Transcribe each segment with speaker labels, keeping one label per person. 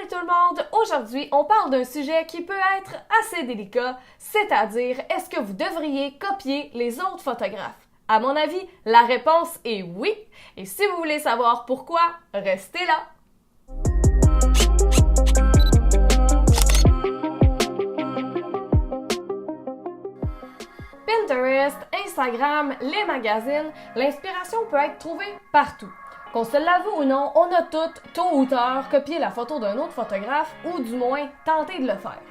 Speaker 1: Salut tout le monde! Aujourd'hui, on parle d'un sujet qui peut être assez délicat, c'est-à-dire est-ce que vous devriez copier les autres photographes? À mon avis, la réponse est oui, et si vous voulez savoir pourquoi, restez là! Pinterest, Instagram, les magazines, l'inspiration peut être trouvée partout. Qu'on se l'avoue ou non, on a toutes, tôt ou tard, copié la photo d'un autre photographe ou du moins tenté de le faire.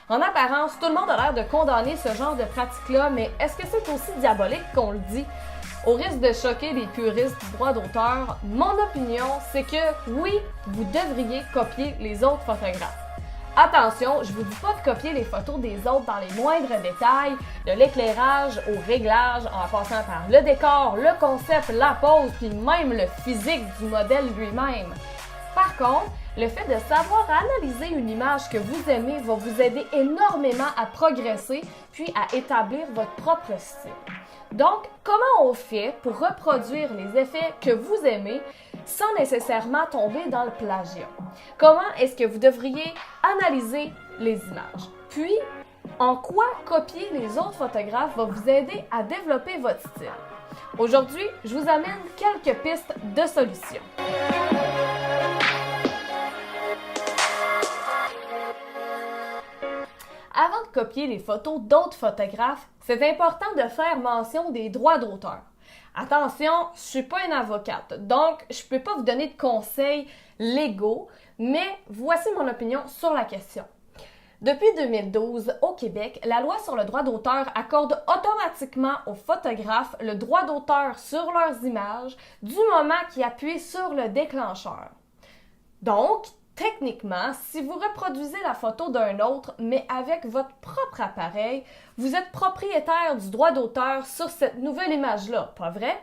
Speaker 1: En apparence, tout le monde a l'air de condamner ce genre de pratique-là, mais est-ce que c'est aussi diabolique qu'on le dit? Au risque de choquer les puristes du droit d'auteur, mon opinion, c'est que oui, vous devriez copier les autres photographes. Attention, je vous dis pas de copier les photos des autres dans les moindres détails, de l'éclairage au réglage, en passant par le décor, le concept, la pose, puis même le physique du modèle lui-même. Par contre, le fait de savoir analyser une image que vous aimez va vous aider énormément à progresser, puis à établir votre propre style. Donc, comment on fait pour reproduire les effets que vous aimez sans nécessairement tomber dans le plagiat? Comment est-ce que vous devriez analyser les images? Puis, en quoi copier les autres photographes va vous aider à développer votre style? Aujourd'hui, je vous amène quelques pistes de solutions. Avant de copier les photos d'autres photographes, c'est important de faire mention des droits d'auteur. Attention, je suis pas une avocate, donc je peux pas vous donner de conseils légaux, mais voici mon opinion sur la question. Depuis 2012, au Québec, la loi sur le droit d'auteur accorde automatiquement aux photographes le droit d'auteur sur leurs images du moment qu'ils appuient sur le déclencheur. Donc, techniquement, si vous reproduisez la photo d'un autre, mais avec votre propre appareil, vous êtes propriétaire du droit d'auteur sur cette nouvelle image-là, pas vrai?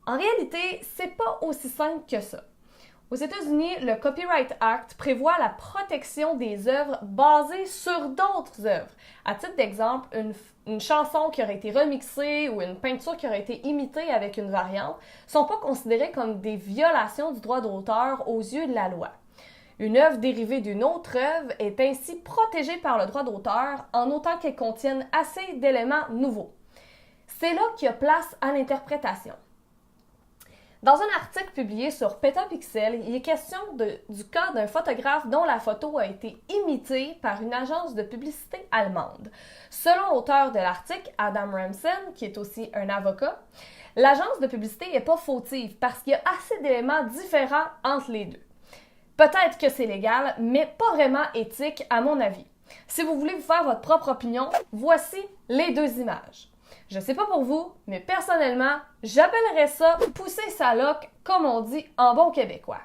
Speaker 1: En réalité, c'est pas aussi simple que ça. Aux États-Unis, le Copyright Act prévoit la protection des œuvres basées sur d'autres œuvres. À titre d'exemple, une chanson qui aurait été remixée ou une peinture qui aurait été imitée avec une variante ne sont pas considérées comme des violations du droit d'auteur aux yeux de la loi. Une œuvre dérivée d'une autre œuvre est ainsi protégée par le droit d'auteur en autant qu'elle contienne assez d'éléments nouveaux. C'est là qu'il y a place à l'interprétation. Dans un article publié sur Petapixel, il est question du cas d'un photographe dont la photo a été imitée par une agence de publicité allemande. Selon l'auteur de l'article, Adam Ramsen, qui est aussi un avocat, l'agence de publicité n'est pas fautive parce qu'il y a assez d'éléments différents entre les deux. Peut-être que c'est légal, mais pas vraiment éthique à mon avis. Si vous voulez vous faire votre propre opinion, voici les deux images. Je sais pas pour vous, mais personnellement, j'appellerais ça « pousser sa loque », comme on dit en bon québécois.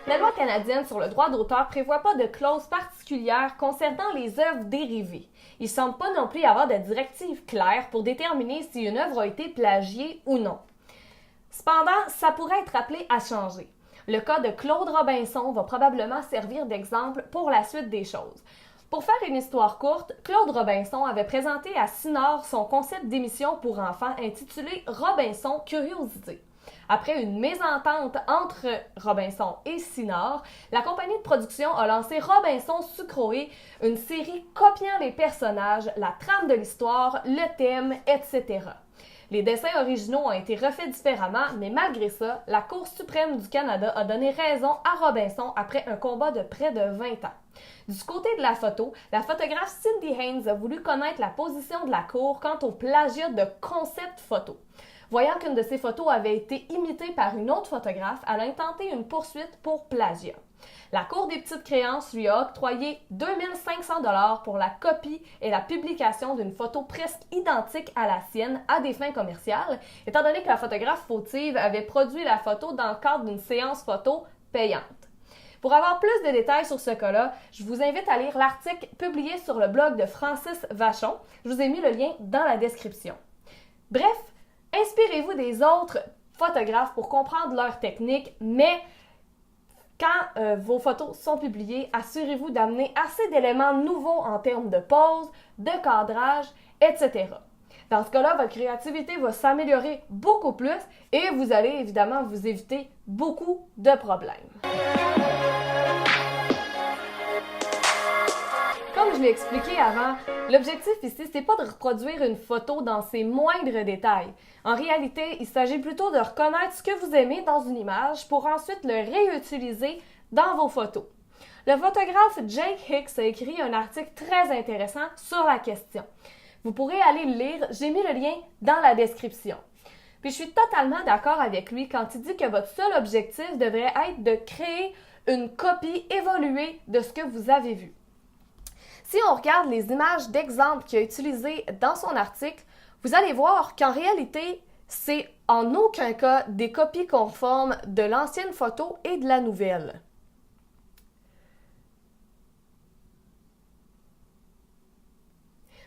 Speaker 1: La loi canadienne sur le droit d'auteur prévoit pas de clause particulière concernant les œuvres dérivées. Il semble pas non plus y avoir de directives claires pour déterminer si une œuvre a été plagiée ou non. Cependant, ça pourrait être appelé à changer. Le cas de Claude Robinson va probablement servir d'exemple pour la suite des choses. Pour faire une histoire courte, Claude Robinson avait présenté à Cinor son concept d'émission pour enfants intitulé Robinson Curiosité. Après une mésentente entre Robinson et Cinor, la compagnie de production a lancé Robinson Sucroé, une série copiant les personnages, la trame de l'histoire, le thème, etc. Les dessins originaux ont été refaits différemment, mais malgré ça, la Cour suprême du Canada a donné raison à Robinson après un combat de près de 20 ans. Du côté de la photo, la photographe Cindy Haynes a voulu connaître la position de la Cour quant au plagiat de concept photo. Voyant qu'une de ses photos avait été imitée par une autre photographe, elle a intenté une poursuite pour plagiat. La Cour des petites créances lui a octroyé 2500 $ pour la copie et la publication d'une photo presque identique à la sienne à des fins commerciales, étant donné que la photographe fautive avait produit la photo dans le cadre d'une séance photo payante. Pour avoir plus de détails sur ce cas-là, je vous invite à lire l'article publié sur le blog de Francis Vachon. Je vous ai mis le lien dans la description. Bref, inspirez-vous des autres photographes pour comprendre leur technique, mais quand vos photos sont publiées, assurez-vous d'amener assez d'éléments nouveaux en termes de pose, de cadrage, etc. Dans ce cas-là, votre créativité va s'améliorer beaucoup plus et vous allez évidemment vous éviter beaucoup de problèmes. Comme je l'ai expliqué avant, l'objectif ici, c'est pas de reproduire une photo dans ses moindres détails. En réalité, il s'agit plutôt de reconnaître ce que vous aimez dans une image pour ensuite le réutiliser dans vos photos. Le photographe Jake Hicks a écrit un article très intéressant sur la question. Vous pourrez aller le lire, j'ai mis le lien dans la description. Puis je suis totalement d'accord avec lui quand il dit que votre seul objectif devrait être de créer une copie évoluée de ce que vous avez vu. Si on regarde les images d'exemple qu'il a utilisées dans son article, vous allez voir qu'en réalité, c'est en aucun cas des copies conformes de l'ancienne photo et de la nouvelle.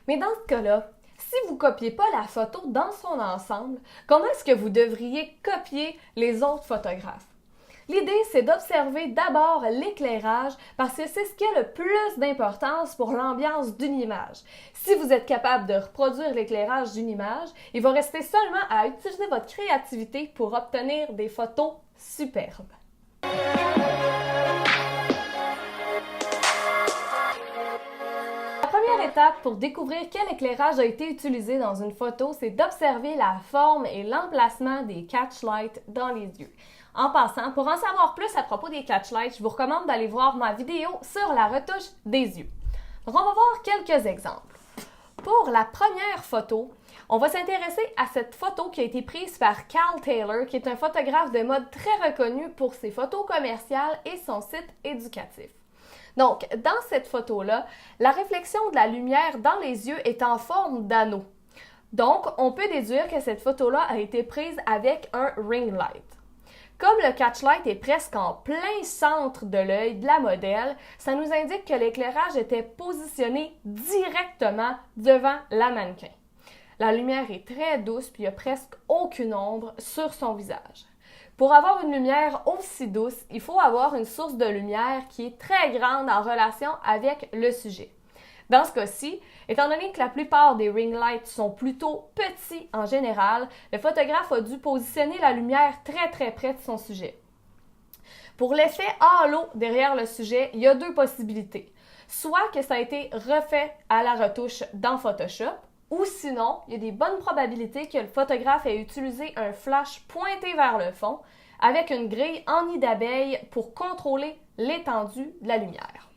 Speaker 1: Mais dans ce cas-là, si vous ne copiez pas la photo dans son ensemble, comment est-ce que vous devriez copier les autres photographes? L'idée, c'est d'observer d'abord l'éclairage parce que c'est ce qui a le plus d'importance pour l'ambiance d'une image. Si vous êtes capable de reproduire l'éclairage d'une image, il va rester seulement à utiliser votre créativité pour obtenir des photos superbes. La première étape pour découvrir quel éclairage a été utilisé dans une photo, c'est d'observer la forme et l'emplacement des catchlights dans les yeux. En passant, pour en savoir plus à propos des catchlights, je vous recommande d'aller voir ma vidéo sur la retouche des yeux. Donc, on va voir quelques exemples. Pour la première photo, on va s'intéresser à cette photo qui a été prise par Cal Taylor, qui est un photographe de mode très reconnu pour ses photos commerciales et son site éducatif. Donc, dans cette photo-là, la réflexion de la lumière dans les yeux est en forme d'anneau. Donc, on peut déduire que cette photo-là a été prise avec un ring light. Comme le catchlight est presque en plein centre de l'œil de la modèle, ça nous indique que l'éclairage était positionné directement devant la mannequin. La lumière est très douce puis il n'y a presque aucune ombre sur son visage. Pour avoir une lumière aussi douce, il faut avoir une source de lumière qui est très grande en relation avec le sujet. Dans ce cas-ci, étant donné que la plupart des ring lights sont plutôt petits en général, le photographe a dû positionner la lumière très près de son sujet. Pour l'effet halo derrière le sujet, il y a deux possibilités. Soit que ça a été refait à la retouche dans Photoshop, ou sinon, il y a des bonnes probabilités que le photographe ait utilisé un flash pointé vers le fond avec une grille en nid d'abeille pour contrôler l'étendue de la lumière.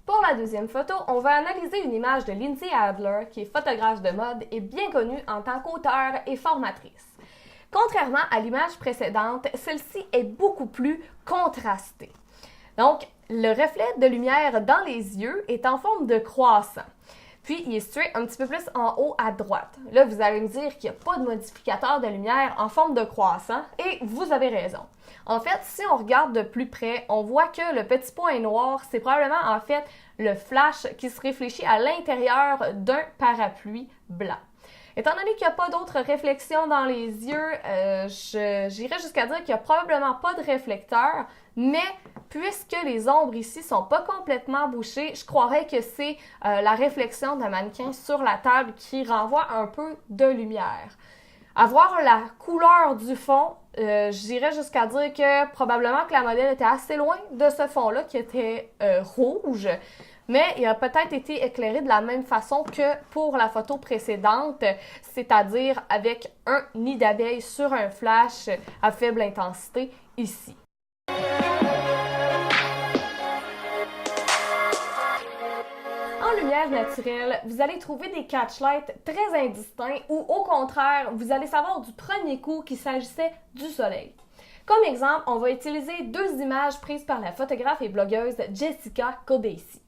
Speaker 1: Pour la deuxième photo, on va analyser une image de Lindsay Adler, qui est photographe de mode et bien connue en tant qu'auteure et formatrice. Contrairement à l'image précédente, celle-ci est beaucoup plus contrastée. Donc, le reflet de lumière dans les yeux est en forme de croissant. Puis, il est situé un petit peu plus en haut à droite. Là, vous allez me dire qu'il n'y a pas de modificateur de lumière en forme de croissant, et vous avez raison. En fait, si on regarde de plus près, on voit que le petit point noir, c'est probablement en fait le flash qui se réfléchit à l'intérieur d'un parapluie blanc. Étant donné qu'il n'y a pas d'autres réflexions dans les yeux, j'irais jusqu'à dire qu'il n'y a probablement pas de réflecteur, mais puisque les ombres ici sont pas complètement bouchées, je croirais que c'est la réflexion d'un mannequin sur la table qui renvoie un peu de lumière. À voir la couleur du fond, j'irais jusqu'à dire que probablement que la modèle était assez loin de ce fond-là qui était rouge, mais il a peut-être été éclairé de la même façon que pour la photo précédente, c'est-à-dire avec un nid d'abeille sur un flash à faible intensité ici. En lumière naturelle, vous allez trouver des catchlights très indistincts ou au contraire, vous allez savoir du premier coup qu'il s'agissait du soleil. Comme exemple, on va utiliser deux images prises par la photographe et blogueuse Jessica Codesi.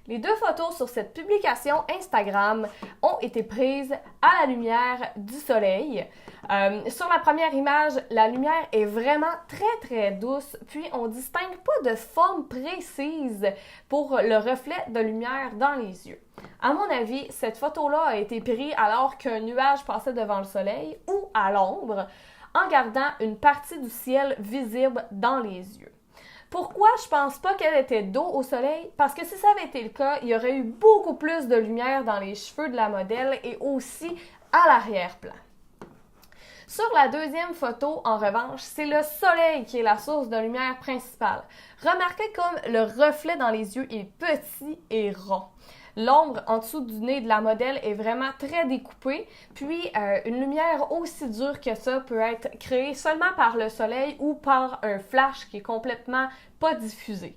Speaker 1: Les deux photos sur cette publication Instagram ont été prises à la lumière du soleil. Sur la première image, la lumière est vraiment très douce, puis on ne distingue pas de forme précise pour le reflet de lumière dans les yeux. À mon avis, cette photo-là a été prise alors qu'un nuage passait devant le soleil ou à l'ombre, en gardant une partie du ciel visible dans les yeux. Pourquoi je pense pas qu'elle était dos au soleil? Parce que si ça avait été le cas, il y aurait eu beaucoup plus de lumière dans les cheveux de la modèle et aussi à l'arrière-plan. Sur la deuxième photo, en revanche, c'est le soleil qui est la source de lumière principale. Remarquez comme le reflet dans les yeux est petit et rond. L'ombre en dessous du nez de la modèle est vraiment très découpée, puis une lumière aussi dure que ça peut être créée seulement par le soleil ou par un flash qui est complètement pas diffusé.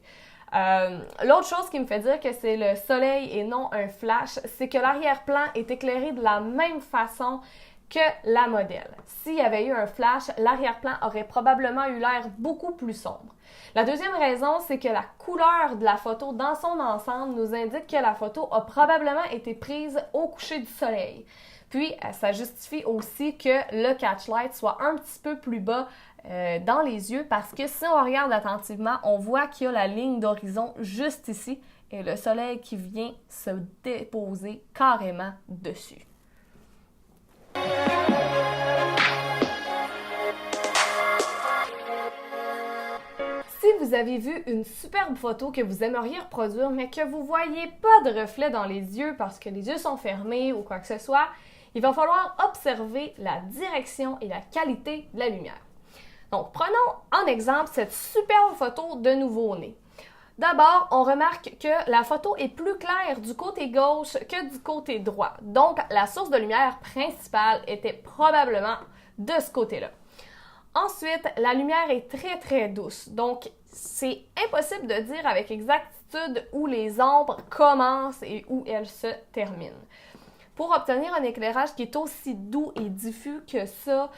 Speaker 1: L'autre chose qui me fait dire que c'est le soleil et non un flash, c'est que l'arrière-plan est éclairé de la même façon que la modèle. S'il y avait eu un flash, l'arrière-plan aurait probablement eu l'air beaucoup plus sombre. La deuxième raison, c'est que la couleur de la photo dans son ensemble nous indique que la photo a probablement été prise au coucher du soleil. Puis, ça justifie aussi que le catchlight soit un petit peu plus bas dans les yeux parce que si on regarde attentivement, on voit qu'il y a la ligne d'horizon juste ici et le soleil qui vient se déposer carrément dessus. Si vous avez vu une superbe photo que vous aimeriez reproduire, mais que vous ne voyez pas de reflet dans les yeux parce que les yeux sont fermés ou quoi que ce soit, il va falloir observer la direction et la qualité de la lumière. Donc, prenons en exemple cette superbe photo de nouveau-né. D'abord, on remarque que la photo est plus claire du côté gauche que du côté droit. Donc, la source de lumière principale était probablement de ce côté-là. Ensuite, la lumière est très très douce. Donc, c'est impossible de dire avec exactitude où les ombres commencent et où elles se terminent. Pour obtenir un éclairage qui est aussi doux et diffus que ça,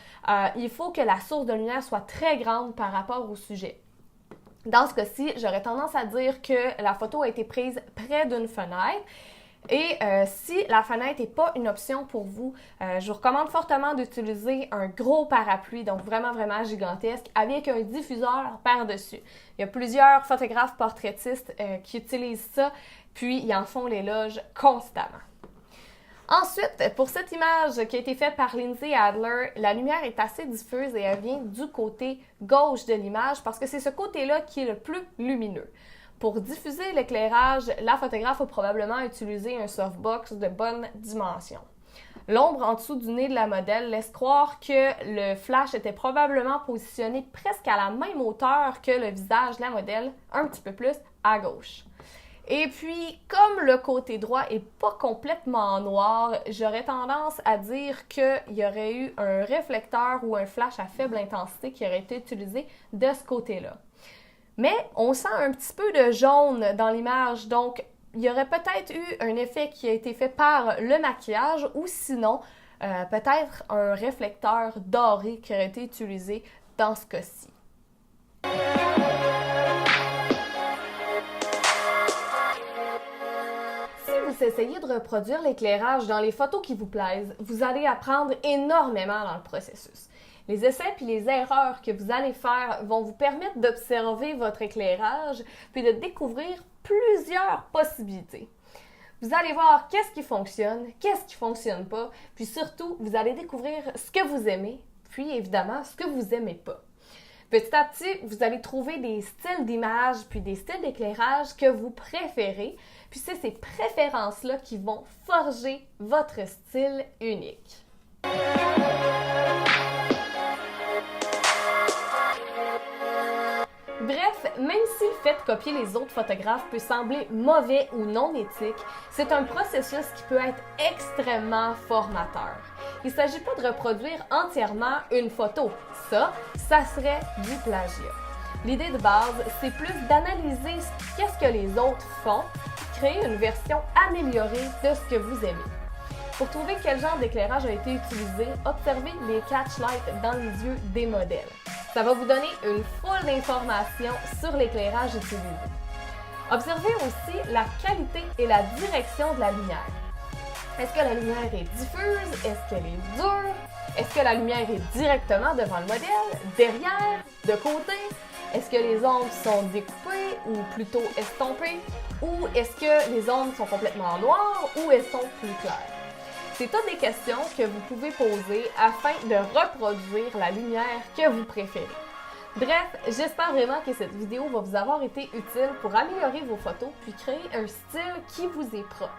Speaker 1: il faut que la source de lumière soit très grande par rapport au sujet. Dans ce cas-ci, j'aurais tendance à dire que la photo a été prise près d'une fenêtre. Et si la fenêtre n'est pas une option pour vous, je vous recommande fortement d'utiliser un gros parapluie, donc vraiment, vraiment gigantesque, avec un diffuseur par-dessus. Il y a plusieurs photographes portraitistes qui utilisent ça, puis ils en font l'éloge constamment. Ensuite, pour cette image qui a été faite par Lindsay Adler, la lumière est assez diffuse et elle vient du côté gauche de l'image parce que c'est ce côté-là qui est le plus lumineux. Pour diffuser l'éclairage, la photographe a probablement utilisé un softbox de bonne dimension. L'ombre en dessous du nez de la modèle laisse croire que le flash était probablement positionné presque à la même hauteur que le visage de la modèle, un petit peu plus à gauche. Et puis, comme le côté droit n'est pas complètement noir, j'aurais tendance à dire qu'il y aurait eu un réflecteur ou un flash à faible intensité qui aurait été utilisé de ce côté-là. Mais on sent un petit peu de jaune dans l'image, donc il y aurait peut-être eu un effet qui a été fait par le maquillage ou sinon peut-être un réflecteur doré qui aurait été utilisé dans ce cas-ci. Si vous essayez de reproduire l'éclairage dans les photos qui vous plaisent, vous allez apprendre énormément dans le processus. Les essais puis les erreurs que vous allez faire vont vous permettre d'observer votre éclairage puis de découvrir plusieurs possibilités. Vous allez voir qu'est-ce qui fonctionne pas, puis surtout, vous allez découvrir ce que vous aimez, puis évidemment, ce que vous aimez pas. Petit à petit, vous allez trouver des styles d'image puis des styles d'éclairage que vous préférez, puis c'est ces préférences-là qui vont forger votre style unique. Bref, même si le fait de copier les autres photographes peut sembler mauvais ou non éthique, c'est un processus qui peut être extrêmement formateur. Il ne s'agit pas de reproduire entièrement une photo. Ça serait du plagiat. L'idée de base, c'est plus d'analyser qu'est-ce que les autres font, créer une version améliorée de ce que vous aimez. Pour trouver quel genre d'éclairage a été utilisé, observez les catchlights dans les yeux des modèles. Ça va vous donner une foule d'informations sur l'éclairage utilisé. Observez aussi la qualité et la direction de la lumière. Est-ce que la lumière est diffuse? Est-ce qu'elle est dure? Est-ce que la lumière est directement devant le modèle, derrière, de côté? Est-ce que les ombres sont découpées ou plutôt estompées? Ou est-ce que les ombres sont complètement noires ou elles sont plus claires? C'est toutes des questions que vous pouvez poser afin de reproduire la lumière que vous préférez. Bref, j'espère vraiment que cette vidéo va vous avoir été utile pour améliorer vos photos puis créer un style qui vous est propre.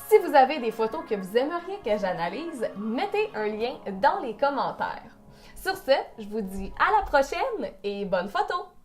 Speaker 1: Si vous avez des photos que vous aimeriez que j'analyse, mettez un lien dans les commentaires. Sur ce, je vous dis à la prochaine et bonne photo!